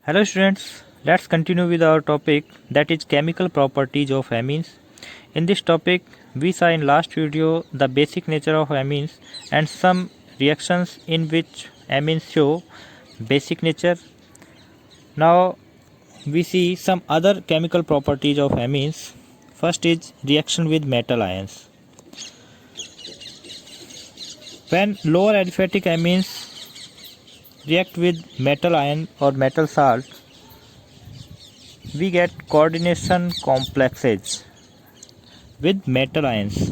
Hello students, let's continue with our topic, that is chemical properties of amines. In this topic, we saw in last video the basic nature of amines and some reactions in which amines show basic nature. Now we see some other chemical properties of amines. First is reaction with metal ions. When lower aliphatic amines react with metal ion or metal salt, we get coordination complexes with metal ions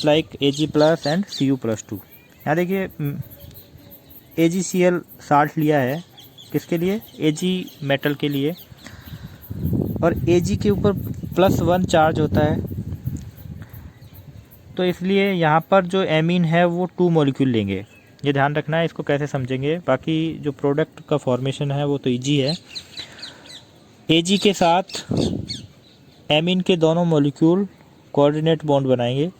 like Ag plus and Cu plus 2. यहाँ देखिए AgCl salt लिया है किसके लिए, Ag metal के लिए, और Ag के ऊपर +1 चार्ज होता है, तो इसलिए यहाँ पर जो एमीन है वो 2 मॉलिक्यूल लेंगे. ये ध्यान रखना है, इसको कैसे समझेंगे. बाकी जो प्रोडक्ट का फॉर्मेशन है वो तो ईजी है. Ag के साथ एमीन के दोनों मॉलिक्यूल कोऑर्डिनेट बॉन्ड बनाएंगे,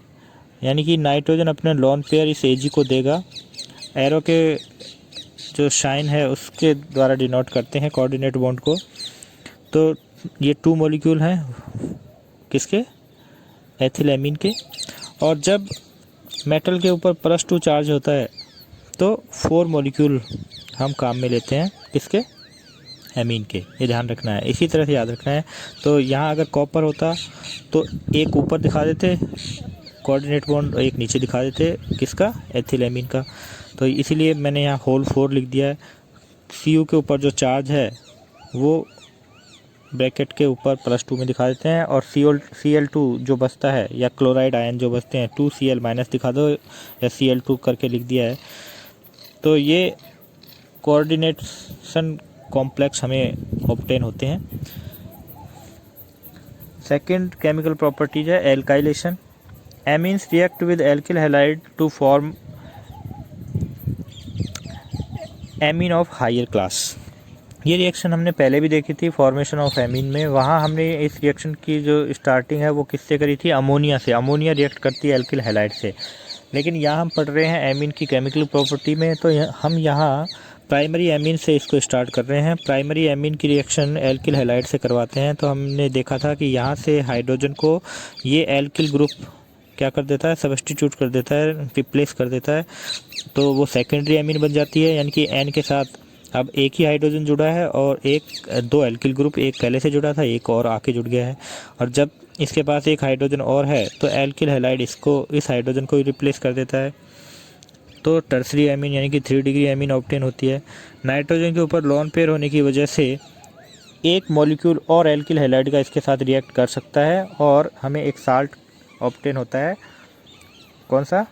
यानी कि नाइट्रोजन अपने लोन पेयर इस Ag को देगा. एरो के जो शाइन है उसके द्वारा डिनोट करते हैं कोऑर्डिनेट बॉन्ड को. तो ये 2 मॉलिक्यूल हैं किसके, एथिल एमीन के. और जब मेटल के ऊपर +2 चार्ज होता है तो 4 मॉलिक्यूल हम काम में लेते हैं किसके, एमीन के. ये ध्यान रखना है, इसी तरह से याद रखना है. तो यहाँ अगर कॉपर होता तो एक ऊपर दिखा देते कोऑर्डिनेट बॉन्ड, एक नीचे दिखा देते किसका, एथिल एमीन का. तो इसीलिए मैंने यहाँ होल 4 लिख दिया है. Cu के ऊपर जो चार्ज है वो ब्रैकेट के ऊपर +2 में दिखा देते हैं, और Cl2 जो बचता है या क्लोराइड आयन जो बचते हैं 2Cl- दिखा दो या Cl2 करके लिख दिया है. तो ये कोऑर्डिनेशन कॉम्प्लेक्स हमें ऑब्टेन होते हैं. सेकंड केमिकल प्रॉपर्टीज है alkylation. Amines react with alkyl halide to form amine of higher class. ये रिएक्शन हमने पहले भी देखी थी फॉर्मेशन ऑफ एमीन में. वहाँ हमने इस रिएक्शन की जो स्टार्टिंग है वो किससे करी थी, अमोनिया से. अमोनिया रिएक्ट करती है एल्किल हैलाइड से. लेकिन यहाँ हम पढ़ रहे हैं एमीन की केमिकल प्रॉपर्टी में, तो हम यहाँ प्राइमरी एमीन से इसको स्टार्ट कर रहे हैं. प्राइमरी एमीन की रिएक्शन एल्किल हैलाइड से करवाते हैं. तो हमने देखा था कि यहाँ से हाइड्रोजन को ये एल्किल ग्रुप क्या कर देता है, सब्स्टिट्यूट कर देता है, रिप्लेस कर देता है. तो वो सेकेंडरी एमीन बन जाती है, यानी कि एन के साथ अब एक ही हाइड्रोजन जुड़ा है और 2 एल्किल ग्रुप, एक पहले से जुड़ा था, एक और आके जुड़ गया है. और जब इसके पास एक हाइड्रोजन और है तो एल्किल हैलाइड इस हाइड्रोजन को रिप्लेस कर देता है. तो टर्सरी एमीन यानी कि 3 डिग्री एमीन ऑब्टेन होती है. नाइट्रोजन के ऊपर लोन पेयर होने की वजह से एक मॉलिक्यूल और एल्किल हैलाइड का इसके साथ रिएक्ट कर सकता है और हमें एक साल्ट ऑब्टेन होता है. कौन सा,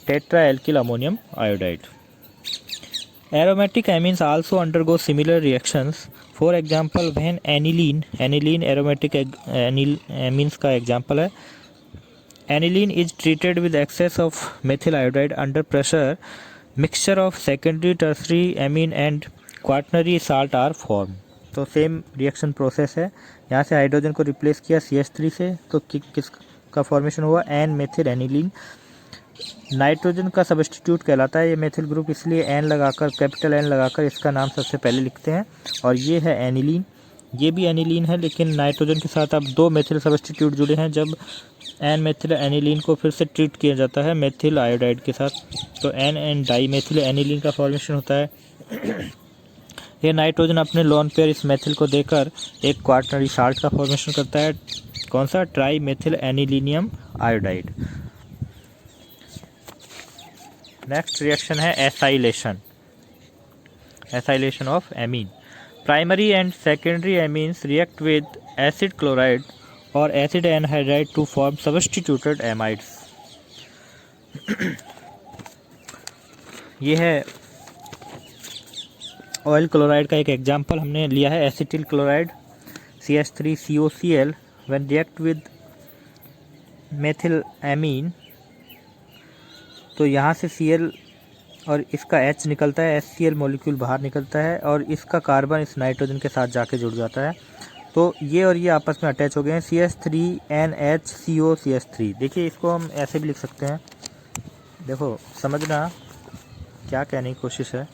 tetra alkyl ammonium iodide. Aromatic amines also undergo similar reactions. For example, when aniline aromatic amines का example है. Aniline is treated with excess of methyl iodide under pressure. Mixture of secondary, tertiary amine and quaternary salt are formed. तो same reaction process है. यहाँ से hydrogen को replace किया CH3 से, तो किसका फॉर्मेशन हुआ, एन मेथिल एनिलीन. नाइट्रोजन का सब्स्टिट्यूट कहलाता है ये मेथिल ग्रुप, इसलिए एन लगाकर, कैपिटल एन लगाकर इसका नाम सबसे पहले लिखते हैं. और ये है एनिलीन. ये भी एनिलीन है, लेकिन नाइट्रोजन के साथ अब 2 मेथिल सब्स्टिट्यूट जुड़े हैं. जब एन मेथिल एनिलीन को फिर से ट्रीट किया जाता है मेथिल आयोडाइड के साथ, तो N N dimethyl aniline का फॉर्मेशन होता है. ये नाइट्रोजन अपने लोन पेयर इस मेथिल को देकर एक क्वार्टनरी साल्ट का फॉर्मेशन करता है. कौन सा, tri methyl anilinium iodide. Next reaction है acylation. Acylation of amine. Primary and secondary amines react with acid chloride और acid anhydride to form substituted amides. ये है ऑयल क्लोराइड का एक एग्जांपल हमने लिया है, acetyl chloride CH3COCl. When react with methyl amine, तो यहाँ से Cl और इसका H निकलता है, HCl मॉलिक्यूल बाहर निकलता है और इसका कार्बन इस नाइट्रोजन के साथ जाके जुड़ जाता है. तो ये और ये आपस में अटैच हो गए हैं, CH3NHCOCH3. देखिए इसको हम ऐसे भी लिख सकते हैं, देखो समझना क्या कहने की कोशिश है.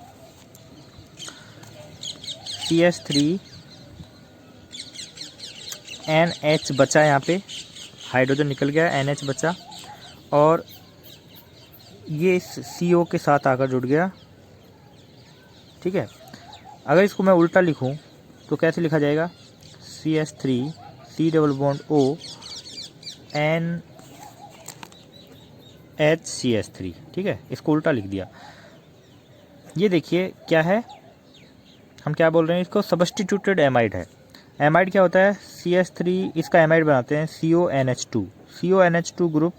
CH3NH बचा, यहाँ पे हाइड्रोजन निकल गया, NH बचा, और ये इस CO के साथ आकर जुड़ गया। ठीक है, अगर इसको मैं उल्टा लिखूं तो कैसे लिखा जाएगा? CH3 C double bond O NHCH3। ठीक है, इसको उल्टा लिख दिया। ये देखिए क्या है, हम क्या बोल रहे हैं, इसको सब्स्टिट्यूटेड एमाइड है। एमाइड क्या होता है? CH3 इसका एमाइड बनाते हैं CONH2। CONH2 ग्रुप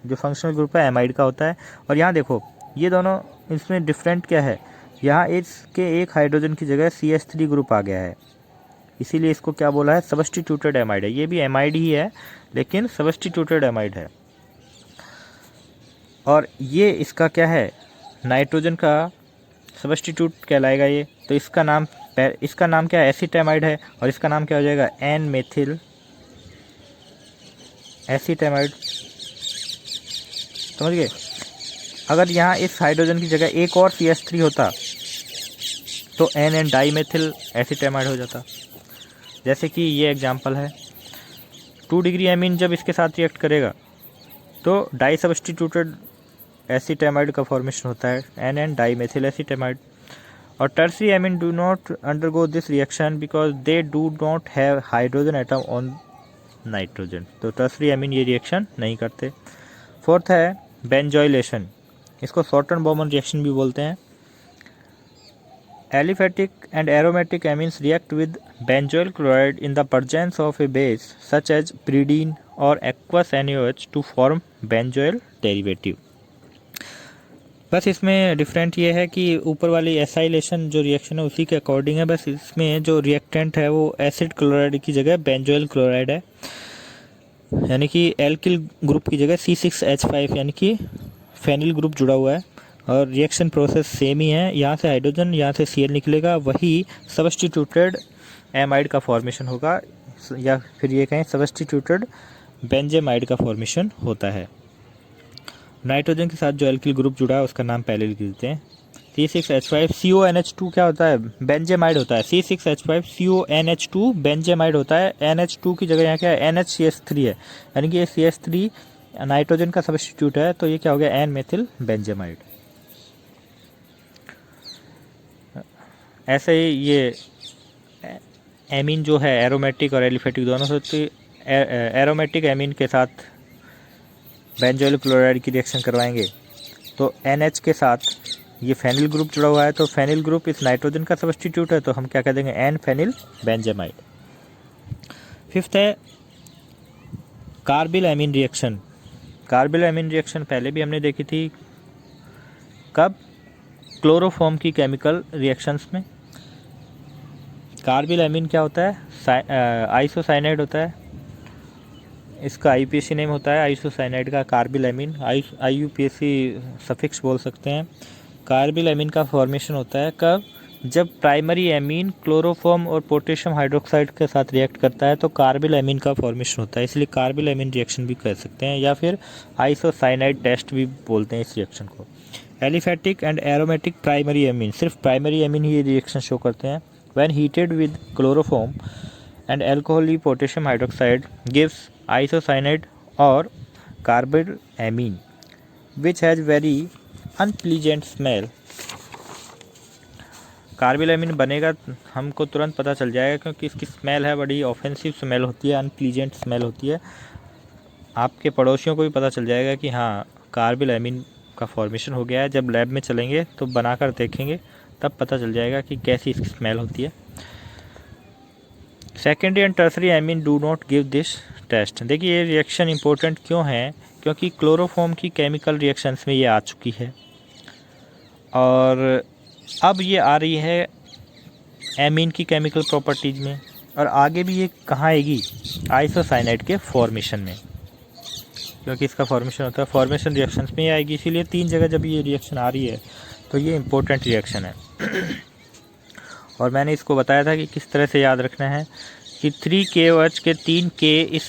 जो फंक्शनल ग्रुप है एमाइड का होता है। और यहाँ देखो ये दोनों, इसमें डिफरेंट क्या है, यहाँ इसके एक हाइड्रोजन की जगह CH3 ग्रुप आ गया है, इसीलिए इसको क्या बोला है? सब्स्टिट्यूटेड एमाइड है। ये भी एमाइड ही है लेकिन सब्स्टिट्यूटेड एमाइड है। और ये इसका क्या है? नाइट्रोजन का सब्स्टिट्यूट कहलाएगा ये। तो इसका नाम क्या है? एसिटामाइड है। और इसका नाम क्या हो जाएगा? N methyl acetamide. समझ गए? अगर यहाँ इस हाइड्रोजन की जगह एक और CH3 होता तो एन डाई मेथिल एसिटामाइड हो जाता। जैसे कि ये एग्जांपल है, 2 डिग्री एमीन जब इसके साथ रिएक्ट करेगा तो डाई सब्स्टिट्यूटेड एसिटामाइड का फॉर्मेशन होता है, एन डाई मेथिल एसिटामाइड। और tertiary amine do not undergo this reaction because they do not have hydrogen atom on nitrogen. तो टर्सरी एमीन ये रिएक्शन नहीं करते। फोर्थ है बेंजोइलेशन, इसको सॉर्टन बॉमन रिएक्शन भी बोलते हैं। Aliphatic and aromatic amines react with benzoyl chloride in the presence of a base such as pyridine और aqueous NaOH to form benzoyl derivative. बस इसमें डिफरेंट ये है कि ऊपर वाली एसाइलेशन जो रिएक्शन है उसी के अकॉर्डिंग है, बस इसमें जो रिएक्टेंट है वो एसिड क्लोराइड की जगह बेंजोइल क्लोराइड है, यानी कि एल्किल ग्रुप की जगह C6H5 यानी कि फेनिल ग्रुप जुड़ा हुआ है। और रिएक्शन प्रोसेस सेम ही है, यहाँ से हाइड्रोजन, यहाँ से Cl निकलेगा, वही सब्स्टिट्यूटेड एमाइड का फॉर्मेशन होगा, या फिर ये कहें सब्स्टिट्यूटेड बेंजेमाइड का फॉर्मेशन होता है। नाइट्रोजन के साथ जो एल्किल ग्रुप जुड़ा है उसका नाम पहले लिख देते हैं, C6H5 CONH2 क्या होता है? बेंजेमाइड होता है। C6H5 CONH2 बेंजेमाइड होता है। NH2 की जगह यहाँ क्या है? NHCH3 है, यानी कि ये CH3 नाइट्रोजन का सब्स्टिट्यूट है, तो ये क्या हो गया? N methyl benzamide. ऐसे ही ये एमीन जो है एरोमेटिक और एलिफेटिक दोनों से, एरोमेटिक एमीन के साथ बेंजोइल क्लोराइड की रिएक्शन करवाएंगे तो NH के साथ ये फेनिल ग्रुप जुड़ा हुआ है, तो फेनिल ग्रुप इस नाइट्रोजन का सब्स्टिट्यूट है, तो हम क्या कह देंगे? N phenyl benzamide. फिफ्थ है carbyl amine reaction. Carbyl amine reaction पहले भी हमने देखी थी, कब? क्लोरोफॉर्म की केमिकल रिएक्शंस में। कार्बिल एमीन क्या होता है? आइसोसाइनाइड होता है, इसका IUPAC नेम होता है आइसोसाइनाइड का कार्बिल एमीन, IUPAC सफिक्स बोल सकते हैं। कार्बिल एमीन का फॉर्मेशन होता है कब? जब प्राइमरी एमीन क्लोरोफॉर्म और पोटेशियम हाइड्रोक्साइड के साथ रिएक्ट करता है तो कार्बिल एमीन का फॉर्मेशन होता है, इसलिए कार्बिल एमीन रिएक्शन भी कह सकते हैं, या फिर आइसोसाइनाइड टेस्ट भी बोलते हैं इस रिएक्शन को। Aliphatic and aromatic primary amine, सिर्फ प्राइमरी एमीन ही ये रिएक्शन शो करते हैं। When heated with chloroform and alcoholic potassium hydroxide gives isocyanide or carbyl amine which has very unpleasant smell। Carbyl amine बनेगा हमको तुरंत पता चल जाएगा क्योंकि इसकी स्मेल है, बड़ी ऑफेंसिव स्मेल होती है, अनप्लीजेंट स्मेल होती है। आपके पड़ोसियों को भी पता चल जाएगा कि हाँ कार्बिल एमीन का फॉर्मेशन हो गया है। जब लैब में चलेंगे तो बनाकर देखेंगे तब पता चल जाएगा कि कैसी इसकी स्मेल होती है। Secondary and tertiary amine do not give this test. देखिए ये रिएक्शन इंपॉर्टेंट क्यों है? क्योंकि क्लोरोफॉर्म की केमिकल रिएक्शंस में ये आ चुकी है और अब ये आ रही है एमीन की केमिकल प्रॉपर्टीज़ में, और आगे भी ये कहाँ आएगी? आइसोसाइनाइड के फॉर्मेशन में, क्योंकि इसका फॉर्मेशन होता है फॉर्मेशन रिएक्शंस में ही आएगी। इसीलिए 3 जगह जब ये रिएक्शन आ रही है तो ये इम्पोर्टेंट रिएक्शन है। और मैंने इसको बताया था कि किस तरह से याद रखना है कि 3KOH के 3K इस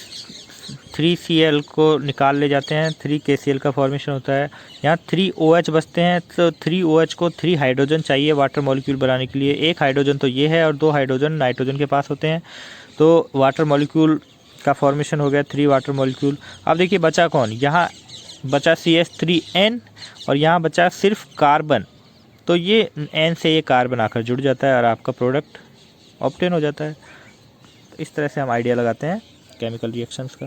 3Cl को निकाल ले जाते हैं, 3KCl का फॉर्मेशन होता है। यहाँ 3OH बचते हैं, तो 3OH को 3 हाइड्रोजन चाहिए वाटर मॉलिक्यूल बनाने के लिए। एक हाइड्रोजन तो ये है और 2 हाइड्रोजन नाइट्रोजन के पास होते हैं, तो वाटर मॉलिक्यूल का फॉर्मेशन हो गया 3 वाटर मॉलिक्यूल। अब देखिए बचा कौन, यहाँ बचा CH3N और यहाँ बचा सिर्फ कार्बन। तो ये N से ये कार्बन आकर जुड़ जाता है और आपका प्रोडक्ट ऑब्टेन हो जाता है। तो इस तरह से हम आइडिया लगाते हैं केमिकल रिएक्शंस का।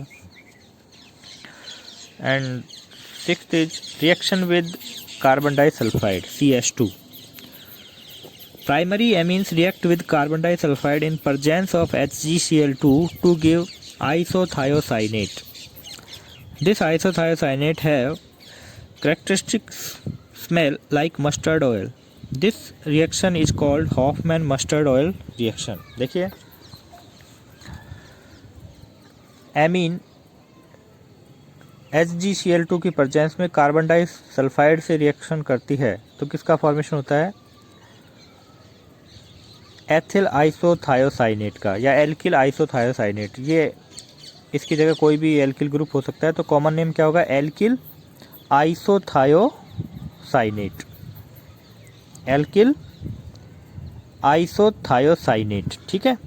And sixth is reaction with carbon disulphide CH2। Primary amines react with carbon disulphide in presence of HgCl2 to give isothiocyanate. This isothiocyanate have characteristic smell like mustard oil. This reaction is called Hoffman mustard oil reaction. देखिए amine HgCl2 की presence में carbon disulphide से reaction करती है तो किसका formation होता है, एथिल आइसोथायोसाइनेट का या एल्किल आइसोथायोसाइनेट। ये इसकी जगह कोई भी एल्किल ग्रुप हो सकता है, तो कॉमन नेम क्या होगा, एल्किल आइसोथायोसाइनेट, एल्किल आइसोथायोसाइनेट। ठीक है,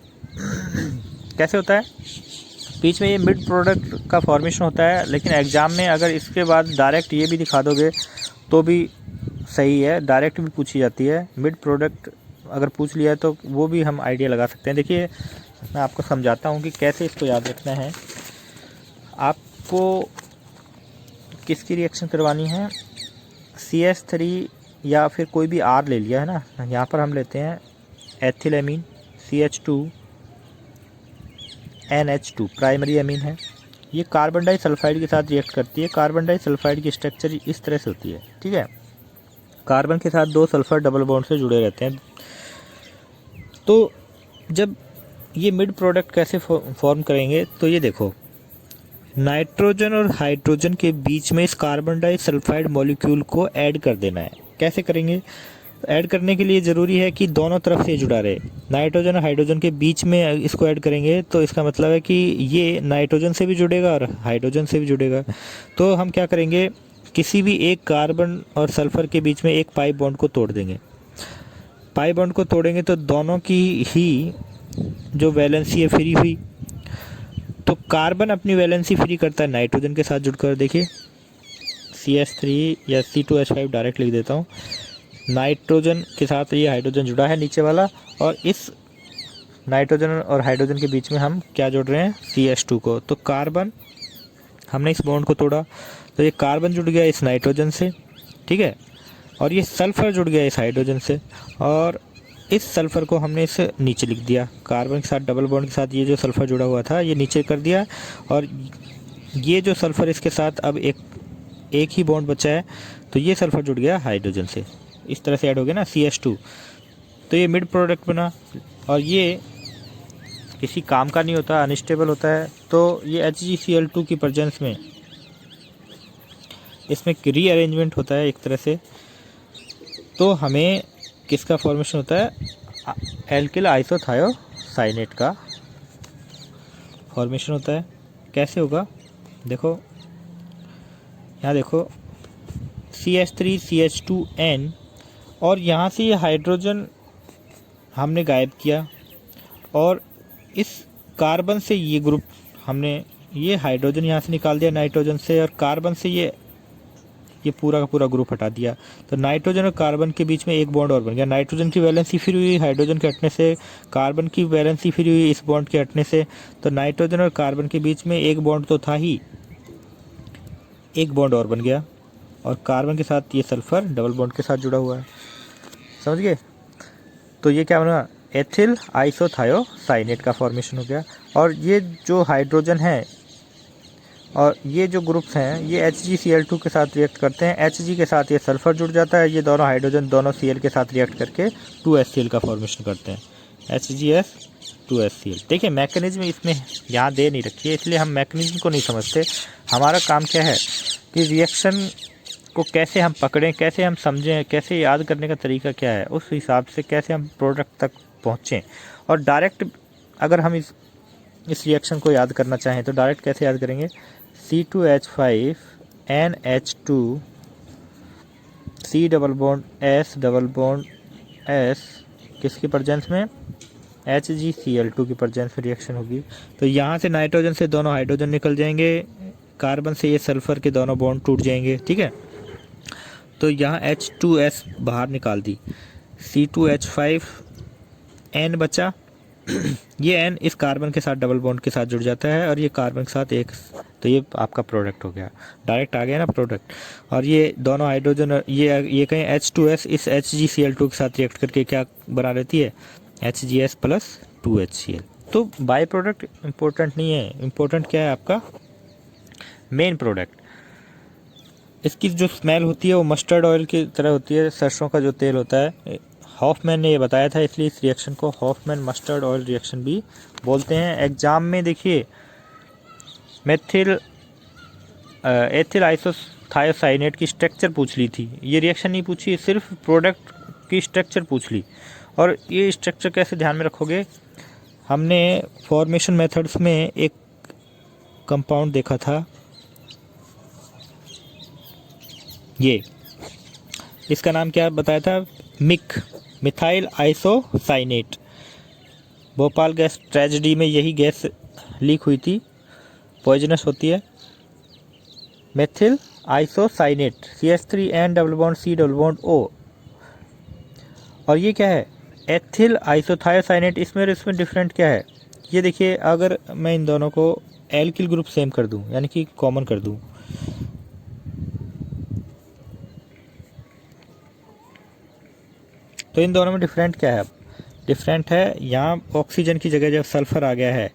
कैसे होता है, बीच में ये मिड प्रोडक्ट का फॉर्मेशन होता है, लेकिन एग्ज़ाम में अगर इसके बाद डायरेक्ट ये भी दिखा दोगे तो भी सही है, डायरेक्ट भी पूछी जाती है। मिड प्रोडक्ट अगर पूछ लिया है तो वो भी हम आइडिया लगा सकते हैं। देखिए मैं आपको समझाता हूँ कि कैसे इसको याद रखना है। आपको किसकी रिएक्शन करवानी है, CH3 या फिर कोई भी R ले लिया है ना, यहाँ पर हम लेते हैं ethyl amine CH2 NH2 primary amine है। ये कार्बन डाइसल्फाइड के साथ रिएक्ट करती है। कार्बन डाइसल्फाइड की स्ट्रक्चर इस तरह से होती है। ठीक है, कार्बन के साथ 2 सल्फर डबल बॉन्ड से जुड़े रहते हैं। तो जब ये मिड प्रोडक्ट कैसे फॉर्म करेंगे, तो ये देखो नाइट्रोजन और हाइड्रोजन के बीच में इस कार्बन डाइसल्फाइड मॉलिक्यूल को ऐड कर देना है। कैसे करेंगे, ऐड करने के लिए ज़रूरी है कि दोनों तरफ से जुड़ा रहे। नाइट्रोजन और हाइड्रोजन के बीच में इसको ऐड करेंगे तो इसका मतलब है कि ये नाइट्रोजन से भी जुड़ेगा और हाइड्रोजन से भी जुड़ेगा। तो हम क्या करेंगे, किसी भी एक कार्बन और सल्फ़र के बीच में एक पाई बॉन्ड को तोड़ देंगे। पाई बॉन्ड को तोड़ेंगे तो दोनों की ही जो वैलेंसी है फ्री हुई। तो कार्बन अपनी वैलेंसी फ्री करता है नाइट्रोजन के साथ जुड़कर। देखिए CH3 या C2H5 डायरेक्ट लिख देता हूँ। नाइट्रोजन के साथ ये हाइड्रोजन जुड़ा है नीचे वाला, और इस नाइट्रोजन और हाइड्रोजन के बीच में हम क्या जोड़ रहे हैं, CH2 को। तो कार्बन, हमने इस बॉन्ड को तोड़ा तो ये कार्बन जुड़ गया इस नाइट्रोजन से, ठीक है, और ये सल्फ़र जुड़ गया इस हाइड्रोजन से, और इस सल्फ़र को हमने इस नीचे लिख दिया। कार्बन के साथ डबल बॉन्ड के साथ ये जो सल्फ़र जुड़ा हुआ था ये नीचे कर दिया, और ये जो सल्फ़र इसके साथ अब एक ही बॉन्ड बचा है, तो ये सल्फ़र जुड़ गया हाइड्रोजन से। इस तरह से ऐड हो गया ना CH2। तो ये मिड प्रोडक्ट बना, और ये किसी काम का नहीं होता, अनस्टेबल होता है। तो ये HgCl2 की प्रेजेंस में इसमें रीअरेंजमेंट होता है एक तरह से। तो हमें किसका फॉर्मेशन होता है, एल्किल आइसोथायोसाइनेट का फॉर्मेशन होता है। कैसे होगा, देखो यहाँ देखो CH3 CH2N, और यहाँ से ये हाइड्रोजन हमने गायब किया, और इस कार्बन से ये ग्रुप हमने ये हाइड्रोजन यहाँ से निकाल दिया नाइट्रोजन से, और कार्बन से ये पूरा का पूरा ग्रुप हटा दिया। तो नाइट्रोजन और कार्बन के बीच में एक बॉन्ड और बन गया। नाइट्रोजन की वैलेंसी फ्री हुई हाइड्रोजन के हटने से, कार्बन की वैलेंसी फ्री हुई इस बॉन्ड के हटने से। तो नाइट्रोजन और कार्बन के बीच में एक बॉन्ड तो था ही, एक बॉन्ड और बन गया, और कार्बन के साथ ये सल्फ़र डबल बॉन्ड के साथ जुड़ा हुआ है। समझ गए। तो ये क्या बना, एथिल आइसोथायोसाइनेट का फॉर्मेशन हो गया। और ये जो हाइड्रोजन है और ये जो ग्रुप्स हैं ये HgCl2 के साथ रिएक्ट करते हैं। Hg के साथ ये सल्फ़र जुड़ जाता है, ये दोनों हाइड्रोजन दोनों Cl के साथ रिएक्ट करके 2HCl का फॉर्मेशन करते हैं, HgS 2HCl। देखिए मैकेनिज्म इसमें यहाँ दे नहीं रखी है, इसलिए हम मैकेनिज्म को नहीं समझते। हमारा काम क्या है कि रिएक्शन को कैसे हम पकड़ें, कैसे हम समझें, कैसे याद करने का तरीका क्या है, उस हिसाब से कैसे हम प्रोडक्ट तक पहुँचें। और डायरेक्ट अगर हम इस इस रिएक्शन को याद करना चाहें तो डायरेक्ट कैसे याद करेंगे, C2H5 NH2 C double bond S किसकी प्रेजेंस में, HgCl2 की प्रेजेंस में रिएक्शन होगी। तो यहाँ से नाइट्रोजन से दोनों हाइड्रोजन निकल जाएंगे, कार्बन से ये सल्फर के दोनों बॉन्ड टूट जाएंगे, ठीक है। तो यहाँ H2S बाहर निकाल दी, C2H5N बचा ये N इस कार्बन के साथ डबल बॉन्ड के साथ जुड़ जाता है और ये कार्बन के साथ एक, तो ये आपका प्रोडक्ट हो गया, डायरेक्ट आ गया ना प्रोडक्ट। और ये दोनों हाइड्रोजन ये कहीं H2S इस HgCl2 के साथ रिएक्ट करके क्या बना लेती है, HgS प्लस 2HCl। तो बाई प्रोडक्ट इम्पोर्टेंट नहीं है, इम्पोर्टेंट क्या है आपका मेन प्रोडक्ट। इसकी जो स्मेल होती है वो मस्टर्ड ऑयल की तरह होती है, सरसों का जो तेल होता है। हॉफमैन ने ये बताया था, इसलिए इस रिएक्शन को हॉफमैन मस्टर्ड ऑयल रिएक्शन भी बोलते हैं। एग्जाम में देखिए एथिल आइसोथायोसाइनेट की स्ट्रक्चर पूछ ली थी, ये रिएक्शन नहीं पूछी, सिर्फ प्रोडक्ट की स्ट्रक्चर पूछ ली। और ये स्ट्रक्चर कैसे ध्यान में रखोगे, हमने फॉर्मेशन मेथड्स में एक कंपाउंड देखा था, ये इसका नाम क्या बताया था, methyl isocyanate. Bhopal gas tragedy में यही गैस लीक हुई थी, पॉइजनस होती है। Methyl isocyanate CH3N double bond C double bond O। और ये क्या है, एथिल आइसोथायोसाइनेट। इसमें डिफरेंट क्या है, ये देखिए, अगर मैं इन दोनों को एल्किल ग्रुप सेम कर दूं, यानी कि कॉमन कर दूं, तो इन दोनों में डिफरेंट क्या है, अब डिफरेंट है यहाँ ऑक्सीजन की जगह जब सल्फर आ गया है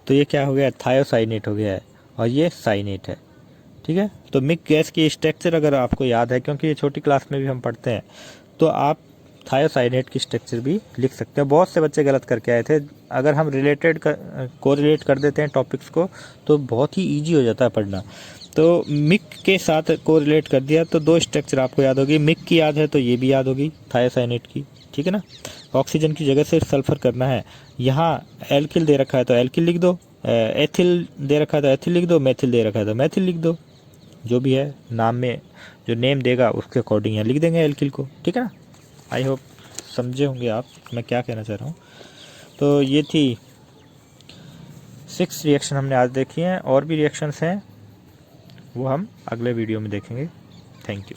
तो ये क्या हो गया, थायोसाइनेट हो गया है, और ये साइनेट है, ठीक है। तो मिक्स गैस की स्ट्रक्चर अगर आपको याद है, क्योंकि ये छोटी क्लास में भी हम पढ़ते हैं, तो आप थायोसाइनेट की स्ट्रक्चर भी लिख सकते हैं। बहुत से बच्चे गलत करके आए थे, अगर हम कोरिलेट कर देते हैं टॉपिक्स को तो बहुत ही ईजी हो जाता है पढ़ना। तो मिक के साथ कोरिलेट कर दिया तो दो स्ट्रक्चर आपको याद होगी, मिक की याद है तो ये भी याद होगी थायोसाइनेट की, ठीक है ना। ऑक्सीजन की जगह से सल्फर करना है, यहाँ एल्किल दे रखा है तो एल्किल लिख दो, एथिल दे रखा है तो एथिल लिख दो, मेथिल दे रखा है तो मेथिल लिख दो, जो भी है नाम में जो नेम देगा उसके अकॉर्डिंग यहाँ लिख देंगे एल्किल को, ठीक है ना। आई होप समझे होंगे आप मैं क्या कहना चाह रहा हूँ। तो ये थी 6 रिएक्शन हमने आज देखी हैं, और भी रिएक्शंस हैं वो हम अगले वीडियो में देखेंगे। Thank you.